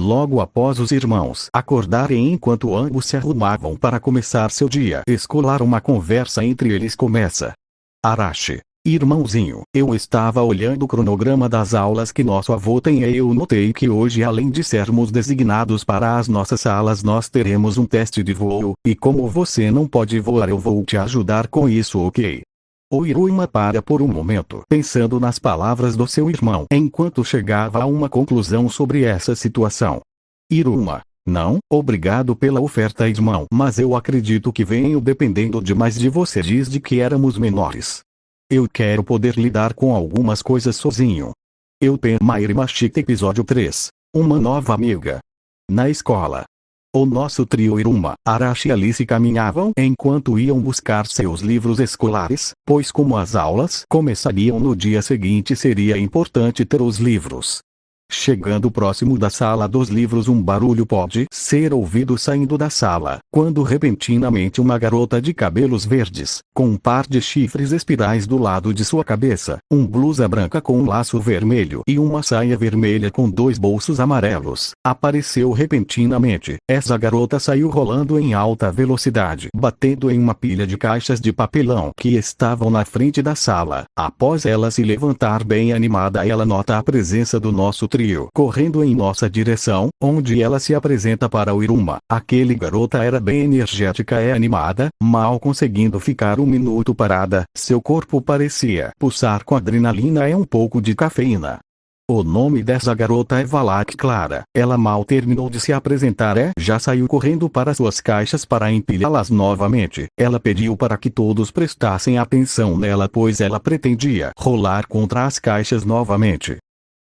logo após os irmãos acordarem enquanto ambos se arrumavam para começar seu dia escolar. Uma conversa entre eles começa. Arashi: irmãozinho, eu estava olhando o cronograma das aulas que nosso avô tem e eu notei que hoje, além de sermos designados para as nossas salas, nós teremos um teste de voo, e como você não pode voar, eu vou te ajudar com isso, ok? O Iruma para por um momento pensando nas palavras do seu irmão enquanto chegava a uma conclusão sobre essa situação. Iruma: não, obrigado pela oferta, irmão, mas eu acredito que venho dependendo demais de você desde que éramos menores. Eu quero poder lidar com algumas coisas sozinho. Eu tenho Mairi Mashita. Episódio 3. Uma nova amiga. Na escola. O nosso trio Iruma, Arashi e Alice caminhavam enquanto iam buscar seus livros escolares, pois como as aulas começariam no dia seguinte, seria importante ter os livros. Chegando próximo da sala dos livros, um barulho pode ser ouvido saindo da sala, quando repentinamente uma garota de cabelos verdes, com um par de chifres espirais do lado de sua cabeça, blusa branca com um laço vermelho e uma saia vermelha com 2 bolsos amarelos, apareceu repentinamente. Essa garota saiu rolando em alta velocidade, batendo em uma pilha de caixas de papelão que estavam na frente da sala. Após ela se levantar bem animada, ela nota a presença do nosso trio correndo em nossa direção, onde ela se apresenta para o Iruma. Aquele garota era bem energética e animada, mal conseguindo ficar um minuto parada, seu corpo parecia pulsar com adrenalina e um pouco de cafeína. O nome dessa garota é Valak Clara. Ela mal terminou de se apresentar e já saiu correndo para suas caixas para empilhá-las novamente. Ela pediu para que todos prestassem atenção nela, pois ela pretendia rolar contra as caixas novamente.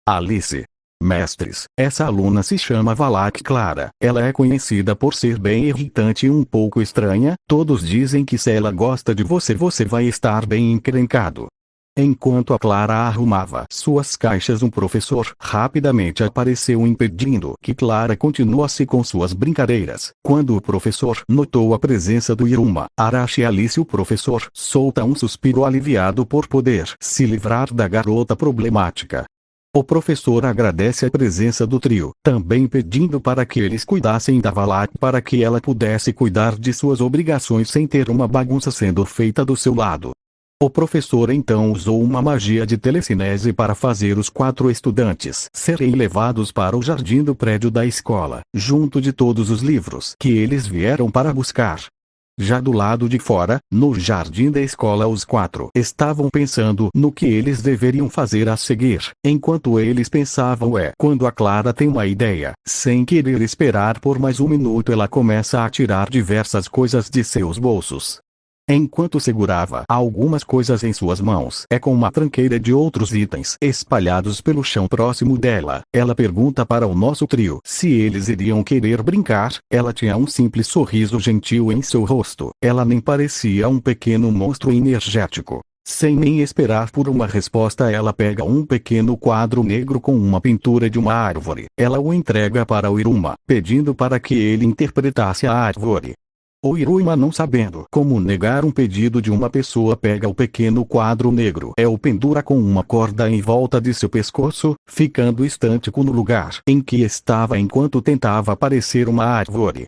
Alice: mestres, essa aluna se chama Valak Clara. Ela é conhecida por ser bem irritante e um pouco estranha. Todos dizem que se ela gosta de você, você vai estar bem encrencado. Enquanto a Clara arrumava suas caixas, um professor rapidamente apareceu impedindo que Clara continuasse com suas brincadeiras. Quando o professor notou a presença do Iruma, Arashi e Alice, o professor solta um suspiro aliviado por poder se livrar da garota problemática. O professor agradece a presença do trio, também pedindo para que eles cuidassem da Valak para que ela pudesse cuidar de suas obrigações sem ter uma bagunça sendo feita do seu lado. O professor então usou uma magia de telecinese para fazer os 4 estudantes serem levados para o jardim do prédio da escola, junto de todos os livros que eles vieram para buscar. Já do lado de fora, no jardim da escola, os 4 estavam pensando no que eles deveriam fazer a seguir. Enquanto eles pensavam, quando a Clara tem uma ideia. Sem querer esperar por mais um minuto, ela começa a tirar diversas coisas de seus bolsos. Enquanto segurava algumas coisas em suas mãos, com uma tranqueira de outros itens espalhados pelo chão próximo dela, ela pergunta para o nosso trio se eles iriam querer brincar. Ela tinha um simples sorriso gentil em seu rosto. Ela nem parecia um pequeno monstro energético. Sem nem esperar por uma resposta, ela pega um pequeno quadro negro com uma pintura de uma árvore. Ela o entrega para o Iruma, pedindo para que ele interpretasse a árvore. O Iruma, não sabendo como negar um pedido de uma pessoa, pega o pequeno quadro negro e o pendura com uma corda em volta de seu pescoço, ficando estático no lugar em que estava enquanto tentava parecer uma árvore.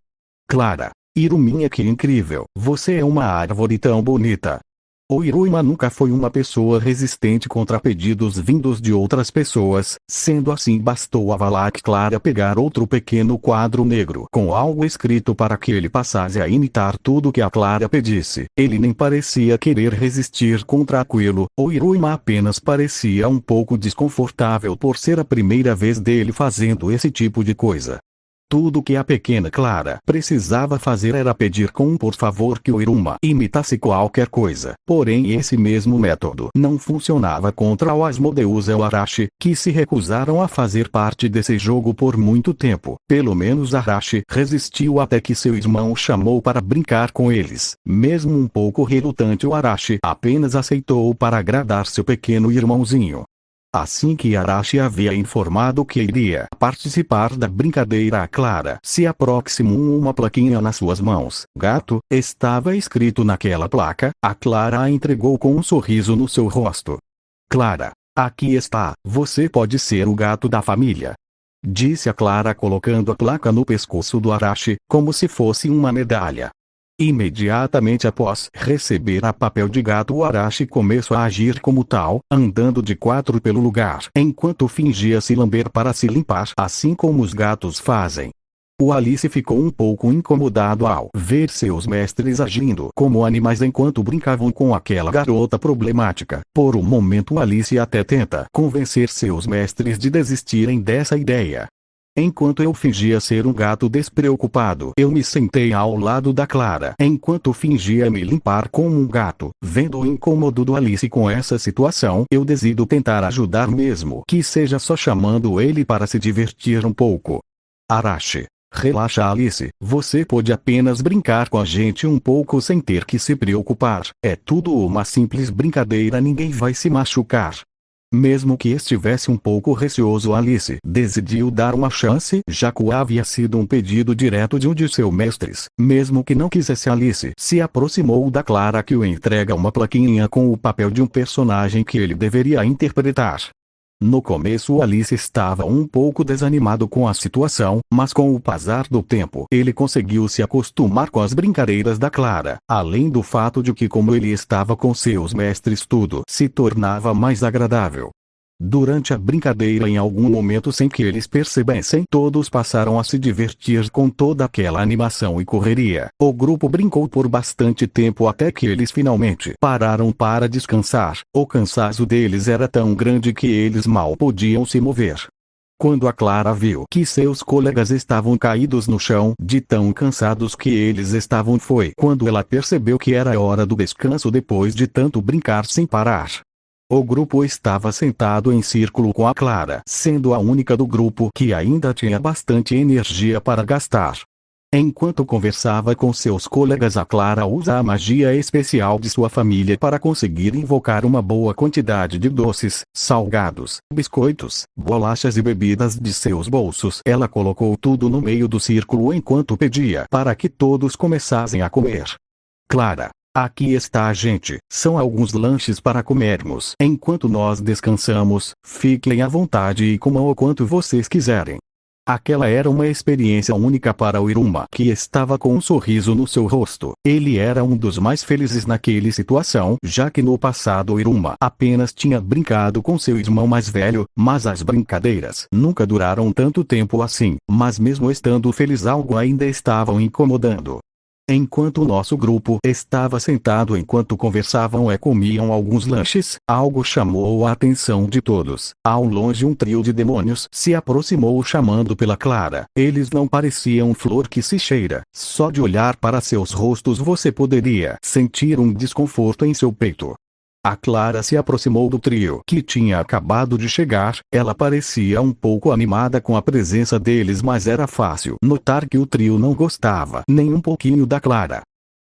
Clara: Iruminha, que incrível, você é uma árvore tão bonita. O Iruma nunca foi uma pessoa resistente contra pedidos vindos de outras pessoas, sendo assim bastou a Valak Clara pegar outro pequeno quadro negro com algo escrito para que ele passasse a imitar tudo que a Clara pedisse. Ele nem parecia querer resistir contra aquilo. O Iruma apenas parecia um pouco desconfortável por ser a primeira vez dele fazendo esse tipo de coisa. Tudo que a pequena Clara precisava fazer era pedir com um por favor que o Iruma imitasse qualquer coisa. Porém, esse mesmo método não funcionava contra o Asmodeus e o Arashi, que se recusaram a fazer parte desse jogo por muito tempo. Pelo menos Arashi resistiu até que seu irmão o chamou para brincar com eles. Mesmo um pouco relutante, o Arashi apenas aceitou para agradar seu pequeno irmãozinho. Assim que Arashi havia informado que iria participar da brincadeira, a Clara se aproximou. Uma plaquinha nas suas mãos. Gato estava escrito naquela placa. A Clara a entregou com um sorriso no seu rosto. Clara, aqui está, você pode ser o gato da família. disse a Clara colocando a placa no pescoço do Arashi, como se fosse uma medalha. Imediatamente após receber a papel de gato, o Arashi começou a agir como tal, andando de quatro pelo lugar, enquanto fingia se lamber para se limpar, assim como os gatos fazem. O Alice ficou um pouco incomodado ao ver seus mestres agindo como animais enquanto brincavam com aquela garota problemática. Por um momento Alice até tenta convencer seus mestres de desistirem dessa ideia. Enquanto eu fingia ser um gato despreocupado, eu me sentei ao lado da Clara, enquanto fingia me limpar como um gato. Vendo o incômodo do Alice com essa situação, eu decido tentar ajudar, mesmo que seja só chamando ele para se divertir um pouco. Arashi. Relaxa, Alice, você pode apenas brincar com a gente um pouco sem ter que se preocupar. É tudo uma simples brincadeira, ninguém vai se machucar. Mesmo que estivesse um pouco receoso, Alice decidiu dar uma chance, já que havia sido um pedido direto de um de seus mestres. Mesmo que não quisesse, Alice se aproximou da Clara, que o entrega uma plaquinha com o papel de um personagem que ele deveria interpretar. No começo Alice estava um pouco desanimado com a situação, mas com o passar do tempo ele conseguiu se acostumar com as brincadeiras da Clara, além do fato de que, como ele estava com seus mestres, tudo se tornava mais agradável. Durante a brincadeira, em algum momento sem que eles percebessem, todos passaram a se divertir com toda aquela animação e correria. O grupo brincou por bastante tempo até que eles finalmente pararam para descansar. O cansaço deles era tão grande que eles mal podiam se mover. Quando a Clara viu que seus colegas estavam caídos no chão de tão cansados que eles estavam, foi quando ela percebeu que era hora do descanso depois de tanto brincar sem parar. O grupo estava sentado em círculo com a Clara, sendo a única do grupo que ainda tinha bastante energia para gastar. Enquanto conversava com seus colegas, a Clara usa a magia especial de sua família para conseguir invocar uma boa quantidade de doces, salgados, biscoitos, bolachas e bebidas de seus bolsos. Ela colocou tudo no meio do círculo enquanto pedia para que todos começassem a comer. Clara. Aqui está, gente. São alguns lanches para comermos enquanto nós descansamos. Fiquem à vontade e comam o quanto vocês quiserem. Aquela era uma experiência única para o Iruma, que estava com um sorriso no seu rosto. Ele era um dos mais felizes naquela situação, já que no passado o Iruma apenas tinha brincado com seu irmão mais velho, mas as brincadeiras nunca duraram tanto tempo assim. Mas mesmo estando feliz, algo ainda estava o incomodando. Enquanto o nosso grupo estava sentado enquanto conversavam e comiam alguns lanches, algo chamou a atenção de todos. Ao longe, um trio de demônios se aproximou chamando pela Clara. Eles não pareciam flor que se cheira. Só de olhar para seus rostos você poderia sentir um desconforto em seu peito. A Clara se aproximou do trio que tinha acabado de chegar. Ela parecia um pouco animada com a presença deles, mas era fácil notar que o trio não gostava nem um pouquinho da Clara.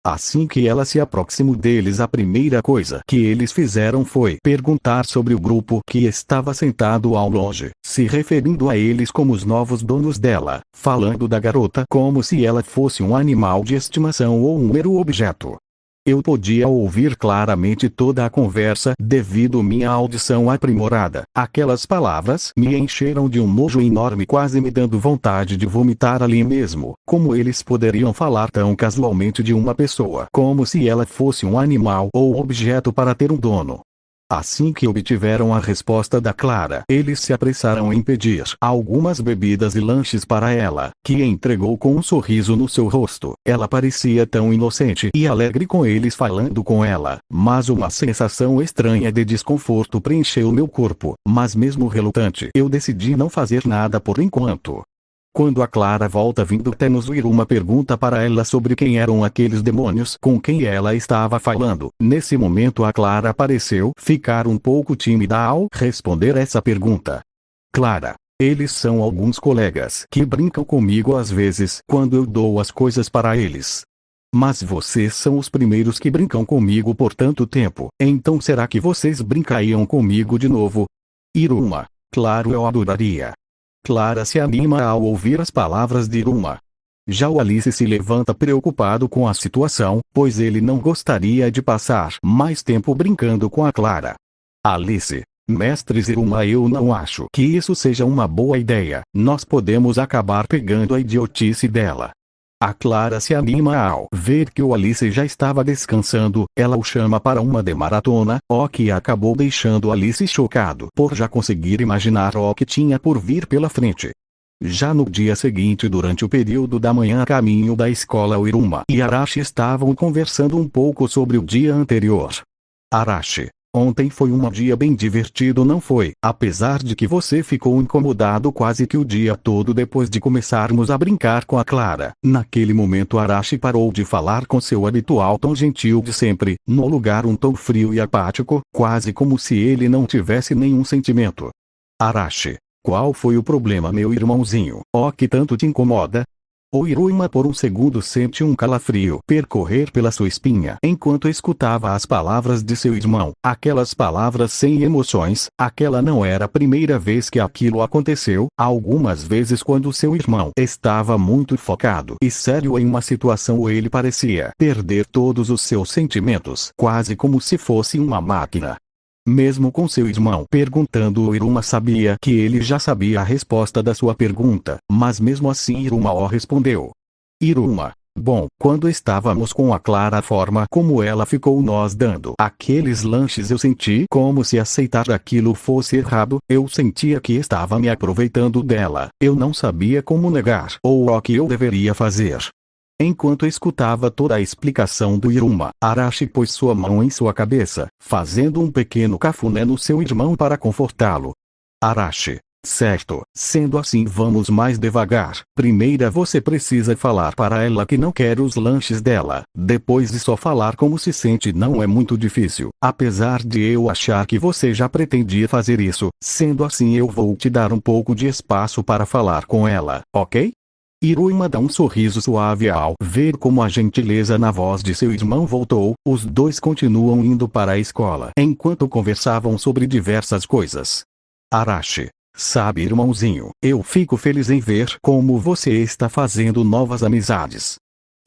Assim que ela se aproximou deles, a primeira coisa que eles fizeram foi perguntar sobre o grupo que estava sentado ao longe, se referindo a eles como os novos donos dela, falando da garota como se ela fosse um animal de estimação ou um mero objeto. Eu podia ouvir claramente toda a conversa devido minha audição aprimorada. Aquelas palavras me encheram de um nojo enorme, quase me dando vontade de vomitar ali mesmo. Como eles poderiam falar tão casualmente de uma pessoa, como se ela fosse um animal ou objeto para ter um dono? Assim que obtiveram a resposta da Clara, eles se apressaram em pedir algumas bebidas e lanches para ela, que entregou com um sorriso no seu rosto. Ela parecia tão inocente e alegre com eles falando com ela, mas uma sensação estranha de desconforto preencheu meu corpo. Mas mesmo relutante, eu decidi não fazer nada por enquanto. Quando a Clara volta vindo até nos, o Iruma pergunta para ela sobre quem eram aqueles demônios com quem ela estava falando. Nesse momento a Clara pareceu ficar um pouco tímida ao responder essa pergunta. Clara, eles são alguns colegas que brincam comigo às vezes quando eu dou as coisas para eles. Mas vocês são os primeiros que brincam comigo por tanto tempo, então será que vocês brincariam comigo de novo? Iruma, claro, eu adoraria. Clara se anima ao ouvir as palavras de Iruma. Já o Alice se levanta preocupado com a situação, pois ele não gostaria de passar mais tempo brincando com a Clara. Alice, Mestre Iruma, eu não acho que isso seja uma boa ideia. Nós podemos acabar pegando a idiotice dela. A Clara se anima ao ver que o Alice já estava descansando. Ela o chama para uma de maratona, o que acabou deixando Alice chocado por já conseguir imaginar o que tinha por vir pela frente. Já no dia seguinte, durante o período da manhã a caminho da escola, o Iruma e Arashi estavam conversando um pouco sobre o dia anterior. Arashi: ontem foi um dia bem divertido, não foi? Apesar de que você ficou incomodado quase que o dia todo depois de começarmos a brincar com a Clara. Naquele momento Arashi parou de falar com seu habitual tom gentil de sempre, no lugar um tom frio e apático, quase como se ele não tivesse nenhum sentimento. Arashi: qual foi o problema, meu irmãozinho? O que tanto te incomoda? O Iruma por um segundo sente um calafrio percorrer pela sua espinha enquanto escutava as palavras de seu irmão. Aquelas palavras sem emoções. Aquela não era a primeira vez que aquilo aconteceu. Algumas vezes quando seu irmão estava muito focado e sério em uma situação, ele parecia perder todos os seus sentimentos, quase como se fosse uma máquina. Mesmo com seu irmão perguntando, o Iruma sabia que ele já sabia a resposta da sua pergunta, mas mesmo assim Iruma o respondeu. Iruma: bom, quando estávamos com a Clara, a forma como ela ficou nós dando aqueles lanches, eu senti como se aceitar aquilo fosse errado. Eu sentia que estava me aproveitando dela. Eu não sabia como negar ou o que eu deveria fazer. Enquanto escutava toda a explicação do Iruma, Arashi pôs sua mão em sua cabeça, fazendo um pequeno cafuné no seu irmão para confortá-lo. Arashi: certo, sendo assim vamos mais devagar. Primeiro você precisa falar para ela que não quer os lanches dela. Depois de só falar como se sente não é muito difícil. Apesar de eu achar que você já pretendia fazer isso, sendo assim eu vou te dar um pouco de espaço para falar com ela, ok? Iruma dá um sorriso suave ao ver como a gentileza na voz de seu irmão voltou. Os dois continuam indo para a escola enquanto conversavam sobre diversas coisas. Arashi: sabe, irmãozinho, eu fico feliz em ver como você está fazendo novas amizades.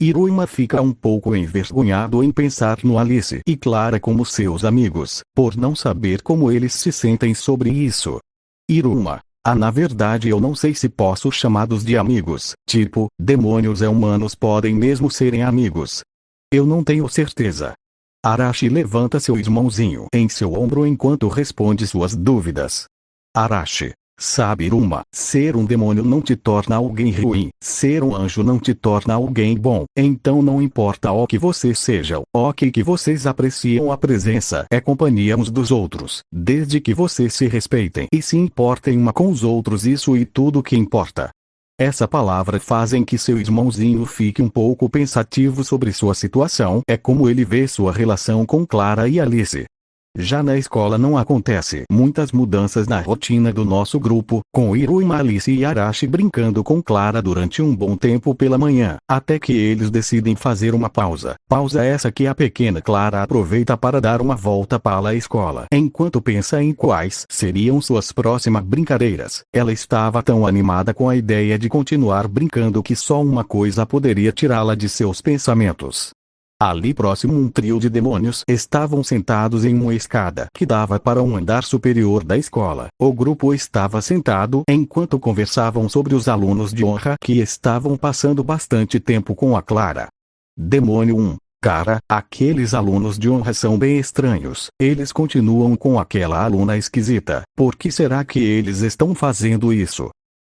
Iruma fica um pouco envergonhado em pensar no Alice e Clara como seus amigos, por não saber como eles se sentem sobre isso. Iruma: na verdade eu não sei se posso chamá-los de amigos. Tipo, demônios e humanos podem mesmo serem amigos. Eu não tenho certeza. Arashi levanta seu irmãozinho em seu ombro enquanto responde suas dúvidas. Arashi: sabe, Iruma, ser um demônio não te torna alguém ruim. Ser um anjo não te torna alguém bom. Então não importa o que vocês sejam, o que vocês apreciam, a presença é companhia uns dos outros. Desde que vocês se respeitem e se importem uma com os outros, isso e tudo que importa. Essa palavra fazem que seu irmãozinho fique um pouco pensativo sobre sua situação. É como ele vê sua relação com Clara e Alice. Já na escola não acontece muitas mudanças na rotina do nosso grupo, com Iruma, Alice e Arashi brincando com Clara durante um bom tempo pela manhã, até que eles decidem fazer uma pausa. Pausa essa que a pequena Clara aproveita para dar uma volta para a escola. Enquanto pensa em quais seriam suas próximas brincadeiras, ela estava tão animada com a ideia de continuar brincando que só uma coisa poderia tirá-la de seus pensamentos. Ali próximo, um trio de demônios estavam sentados em uma escada que dava para um andar superior da escola. O grupo estava sentado enquanto conversavam sobre os alunos de honra que estavam passando bastante tempo com a Clara. Demônio 1: cara, aqueles alunos de honra são bem estranhos. Eles continuam com aquela aluna esquisita. Por que será que eles estão fazendo isso?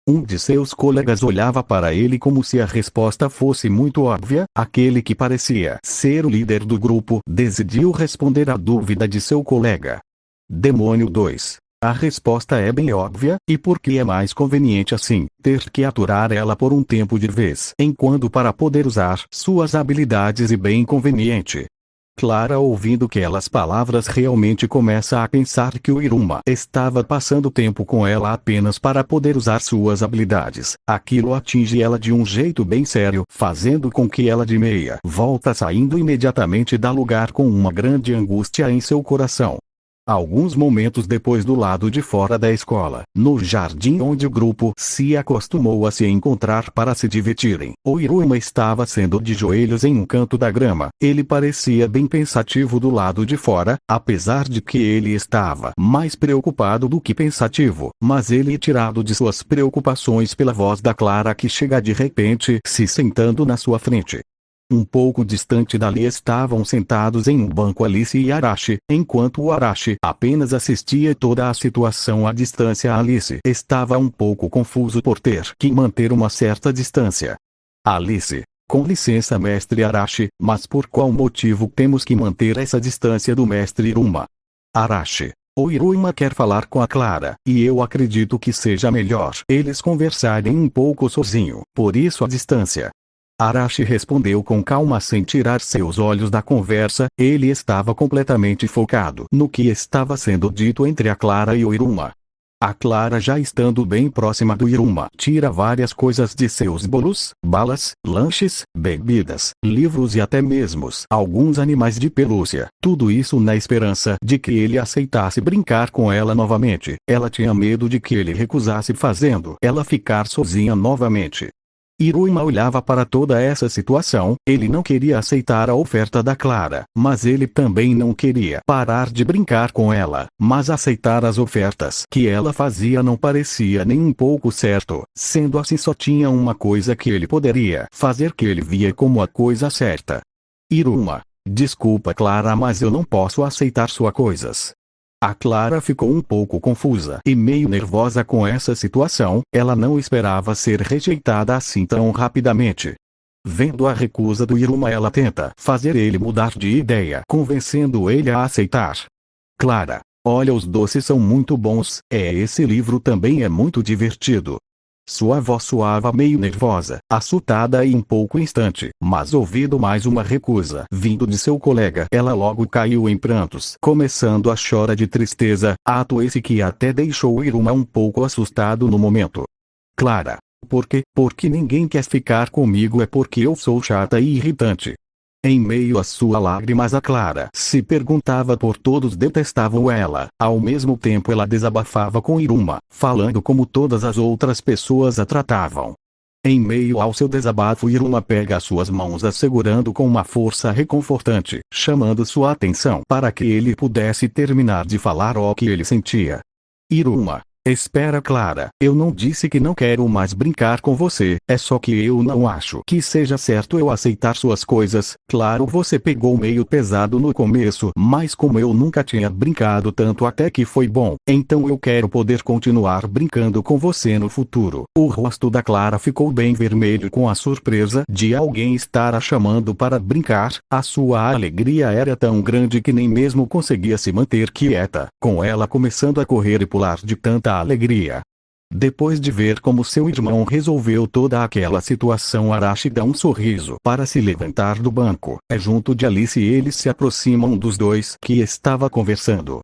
Um de seus colegas olhava para ele como se a resposta fosse muito óbvia. Aquele que parecia ser o líder do grupo decidiu responder à dúvida de seu colega. Demônio 2: a resposta é bem óbvia, e porque é mais conveniente assim, ter que aturar ela por um tempo de vez em quando para poder usar suas habilidades, e bem conveniente. Clara, ouvindo aquelas palavras, realmente começa a pensar que o Iruma estava passando tempo com ela apenas para poder usar suas habilidades. Aquilo atinge ela de um jeito bem sério, fazendo com que ela de meia volta saindo imediatamente da lugar com uma grande angústia em seu coração. Alguns momentos depois, do lado de fora da escola, no jardim onde o grupo se acostumou a se encontrar para se divertirem, o Iruma estava sendo de joelhos em um canto da grama. Ele parecia bem pensativo do lado de fora, apesar de que ele estava mais preocupado do que pensativo, mas ele tirado de suas preocupações pela voz da Clara, que chega de repente, se sentando na sua frente. Um pouco distante dali estavam sentados em um banco Alice e Arashi, enquanto o Arashi apenas assistia toda a situação à distância. Alice estava um pouco confuso por ter que manter uma certa distância. Alice: com licença, mestre Arashi, mas por qual motivo temos que manter essa distância do mestre Iruma? Arashi: o Iruma quer falar com a Clara, e eu acredito que seja melhor eles conversarem um pouco sozinho, por isso a distância. Arashi respondeu com calma sem tirar seus olhos da conversa. Ele estava completamente focado no que estava sendo dito entre a Clara e o Iruma. A Clara, já estando bem próxima do Iruma, tira várias coisas de seus bolos, balas, lanches, bebidas, livros e até mesmo alguns animais de pelúcia. Tudo isso na esperança de que ele aceitasse brincar com ela novamente. Ela tinha medo de que ele recusasse, fazendo ela ficar sozinha novamente. Iruma olhava para toda essa situação. Ele não queria aceitar a oferta da Clara, mas ele também não queria parar de brincar com ela. Mas aceitar as ofertas que ela fazia não parecia nem um pouco certo. Sendo assim, só tinha uma coisa que ele poderia fazer, que ele via como a coisa certa. Iruma: desculpa, Clara, mas eu não posso aceitar suas coisas. A Clara ficou um pouco confusa e meio nervosa com essa situação. Ela não esperava ser rejeitada assim tão rapidamente. Vendo a recusa do Iruma, ela tenta fazer ele mudar de ideia, convencendo ele a aceitar. Clara: olha, os doces são muito bons, esse livro também é muito divertido. Sua voz soava meio nervosa, assustada e um pouco instante, mas ouvindo mais uma recusa vindo de seu colega, ela logo caiu em prantos, começando a chorar de tristeza, ato esse que até deixou o Iruma um pouco assustado no momento. Clara: por quê? Porque ninguém quer ficar comigo? É porque eu sou chata e irritante? Em meio às suas lágrimas, a Clara se perguntava por todos detestavam ela. Ao mesmo tempo, ela desabafava com Iruma, falando como todas as outras pessoas a tratavam. Em meio ao seu desabafo, Iruma pega suas mãos, a segurando com uma força reconfortante, chamando sua atenção para que ele pudesse terminar de falar o que ele sentia. Iruma: espera, Clara, eu não disse que não quero mais brincar com você, é só que eu não acho que seja certo eu aceitar suas coisas. Claro, você pegou meio pesado no começo, mas como eu nunca tinha brincado tanto, até que foi bom, então eu quero poder continuar brincando com você no futuro. O rosto da Clara ficou bem vermelho com a surpresa de alguém estar a chamando para brincar. A sua alegria era tão grande que nem mesmo conseguia se manter quieta, com ela começando a correr e pular de tanta alegria. Depois de ver como seu irmão resolveu toda aquela situação, Arashi dá um sorriso para se levantar do banco. Junto de Alice e eles se aproximam dos dois que estava conversando.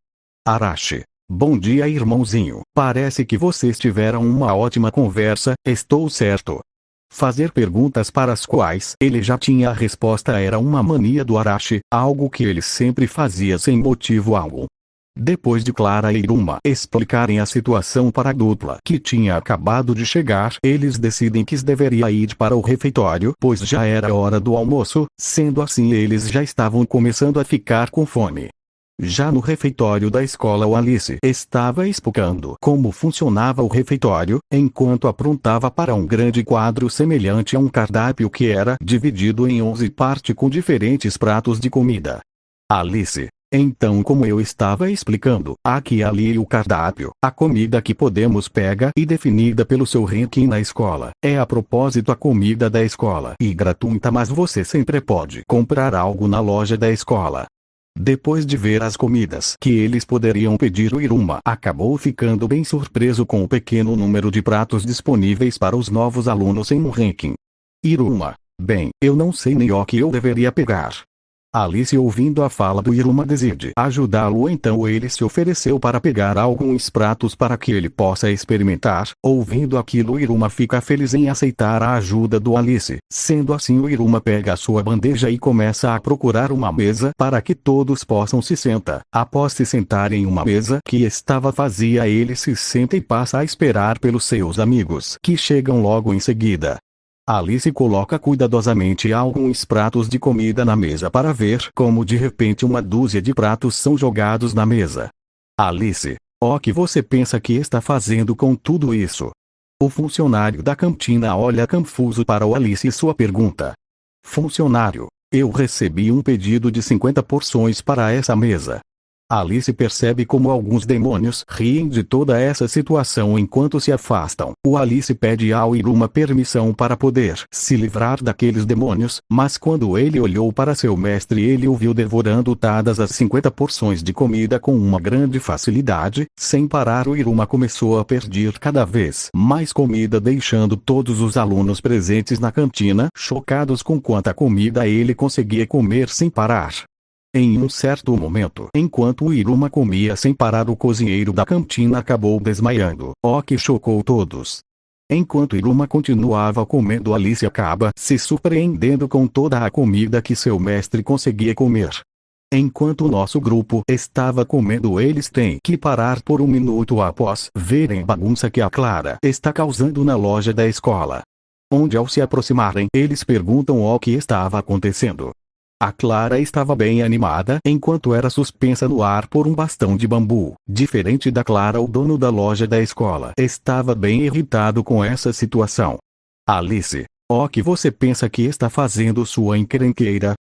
Arashi: bom dia, irmãozinho. Parece que vocês tiveram uma ótima conversa, estou certo? Fazer perguntas para as quais ele já tinha a resposta era uma mania do Arashi, algo que ele sempre fazia sem motivo algum. Depois de Clara e Iruma explicarem a situação para a dupla que tinha acabado de chegar, eles decidem que deveria ir para o refeitório, pois já era hora do almoço. Sendo assim, eles já estavam começando a ficar com fome. Já no refeitório da escola, o Alice estava explicando como funcionava o refeitório, enquanto aprontava para um grande quadro semelhante a um cardápio que era dividido em 11 partes com diferentes pratos de comida. Alice: então, como eu estava explicando, aqui e ali o cardápio, a comida que podemos pegar e definida pelo seu ranking na escola. É a propósito a comida da escola e gratuita, mas você sempre pode comprar algo na loja da escola. Depois de ver as comidas que eles poderiam pedir, o Iruma acabou ficando bem surpreso com o pequeno número de pratos disponíveis para os novos alunos em um ranking. Iruma: bem, eu não sei nem o que eu deveria pegar. Alice, ouvindo a fala do Iruma, decide ajudá-lo, então ele se ofereceu para pegar alguns pratos para que ele possa experimentar. Ouvindo aquilo, Iruma fica feliz em aceitar a ajuda do Alice. Sendo assim, o Iruma pega a sua bandeja e começa a procurar uma mesa para que todos possam se sentar. Após se sentar em uma mesa que estava vazia, ele se senta e passa a esperar pelos seus amigos, que chegam logo em seguida. Alice coloca cuidadosamente alguns pratos de comida na mesa para ver como de repente uma dúzia de pratos são jogados na mesa. Alice: o que você pensa que está fazendo com tudo isso? O funcionário da cantina olha confuso para o Alice e sua pergunta. Funcionário: eu recebi um pedido de 50 porções para essa mesa. Alice percebe como alguns demônios riem de toda essa situação enquanto se afastam. O Alice pede ao Iruma permissão para poder se livrar daqueles demônios, mas quando ele olhou para seu mestre, ele o viu devorando todas as 50 porções de comida com uma grande facilidade. Sem parar, o Iruma começou a pedir cada vez mais comida, deixando todos os alunos presentes na cantina chocados com quanta comida ele conseguia comer sem parar. Em um certo momento, enquanto o Iruma comia sem parar, o cozinheiro da cantina acabou desmaiando, o que chocou todos. Enquanto Iruma continuava comendo, Alice acaba se surpreendendo com toda a comida que seu mestre conseguia comer. Enquanto o nosso grupo estava comendo, eles têm que parar por um minuto após verem a bagunça que a Clara está causando na loja da escola. Onde, ao se aproximarem, eles perguntam o que estava acontecendo. A Clara estava bem animada enquanto era suspensa no ar por um bastão de bambu. Diferente da Clara, o dono da loja da escola estava bem irritado com essa situação. Alice: o que você pensa que está fazendo, sua encrenqueira?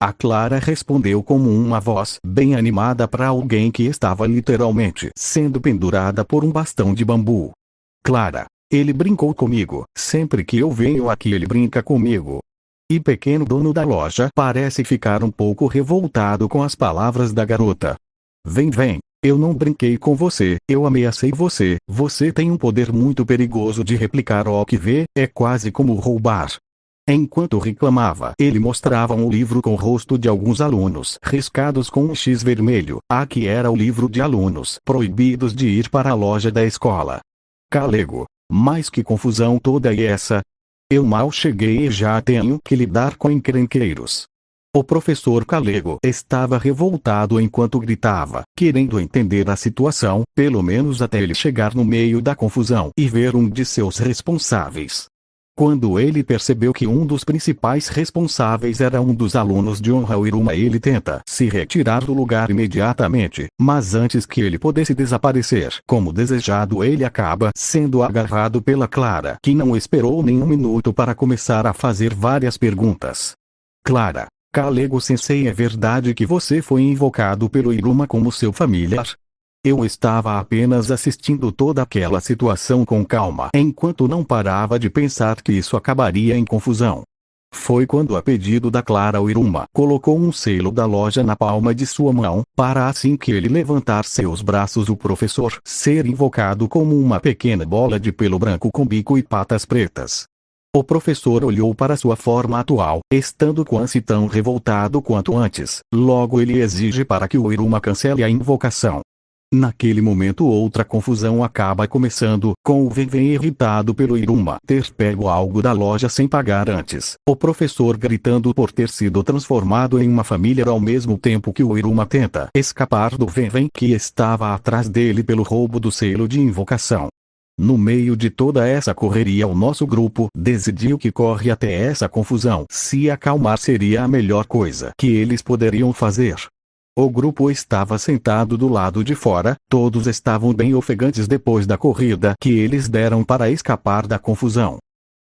A Clara respondeu com uma voz bem animada para alguém que estava literalmente sendo pendurada por um bastão de bambu. Clara: ele brincou comigo. Sempre que eu venho aqui ele brinca comigo. E pequeno dono da loja parece ficar um pouco revoltado com as palavras da garota. Vem, eu não brinquei com você, eu ameacei você. Você tem um poder muito perigoso de replicar o que vê, é quase como roubar. Enquanto reclamava, ele mostrava um livro com o rosto de alguns alunos riscados com um X vermelho. Aqui era o livro de alunos proibidos de ir para a loja da escola. Calego: mas que confusão toda é essa? Eu mal cheguei e já tenho que lidar com encrenqueiros. O professor Calego estava revoltado enquanto gritava, querendo entender a situação, pelo menos até ele chegar no meio da confusão e ver um de seus responsáveis. Quando ele percebeu que um dos principais responsáveis era um dos alunos de honra, o Iruma, ele tenta se retirar do lugar imediatamente, mas antes que ele pudesse desaparecer como desejado, ele acaba sendo agarrado pela Clara, que não esperou nem um minuto para começar a fazer várias perguntas. Clara: Calego-sensei, é verdade que você foi invocado pelo Iruma como seu familiar? Eu estava apenas assistindo toda aquela situação com calma, enquanto não parava de pensar que isso acabaria em confusão. Foi quando, a pedido da Clara, o Iruma colocou um selo da loja na palma de sua mão, para assim que ele levantar seus braços, o professor ser invocado como uma pequena bola de pelo branco com bico e patas pretas. O professor olhou para sua forma atual, estando quase tão revoltado quanto antes. Logo ele exige para que o Iruma cancele a invocação. Naquele momento, outra confusão acaba começando, com o Venven irritado pelo Iruma ter pego algo da loja sem pagar antes. O professor gritando por ter sido transformado em uma família, ao mesmo tempo que o Iruma tenta escapar do Venven que estava atrás dele pelo roubo do selo de invocação. No meio de toda essa correria, o nosso grupo decidiu que corre até essa confusão. Se acalmar seria a melhor coisa que eles poderiam fazer. O grupo estava sentado do lado de fora, todos estavam bem ofegantes depois da corrida que eles deram para escapar da confusão.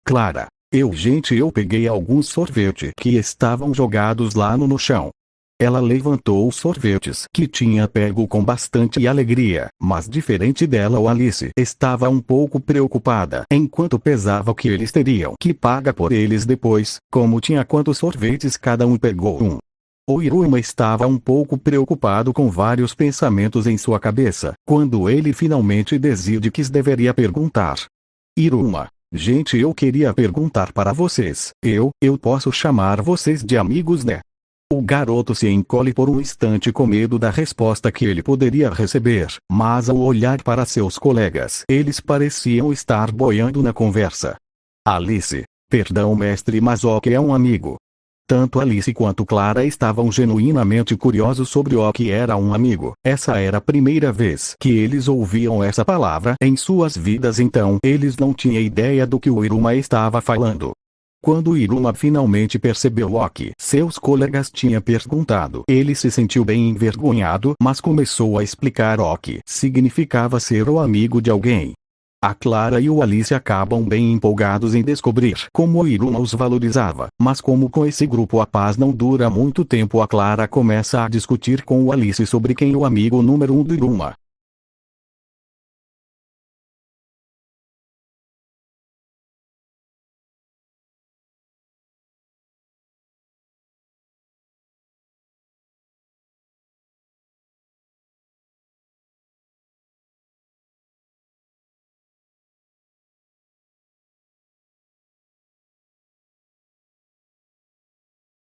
Clara: eu peguei alguns sorvetes que estavam jogados lá no chão. Ela levantou os sorvetes que tinha pego com bastante alegria, mas diferente dela, o Alice estava um pouco preocupada, enquanto pesava o que eles teriam que pagar por eles depois, como tinha quantos sorvetes cada um pegou um. O Iruma estava um pouco preocupado com vários pensamentos em sua cabeça, quando ele finalmente decide que deveria perguntar. Iruma: eu queria perguntar para vocês, eu posso chamar vocês de amigos, né? O garoto se encolhe por um instante com medo da resposta que ele poderia receber, mas ao olhar para seus colegas, eles pareciam estar boiando na conversa. Alice. Perdão, mestre, mas Ok é um amigo. Tanto Alice quanto Clara estavam genuinamente curiosos sobre o que era um amigo. Essa era a primeira vez que eles ouviam essa palavra em suas vidas, então eles não tinham ideia do que o Iruma estava falando. Quando Iruma finalmente percebeu o que seus colegas tinham perguntado, ele se sentiu bem envergonhado, mas começou a explicar o que significava ser o amigo de alguém. A Clara e o Alice acabam bem empolgados em descobrir como o Iruma os valorizava, mas como com esse grupo a paz não dura muito tempo, a Clara começa a discutir com o Alice sobre quem é o amigo número 1 do Iruma.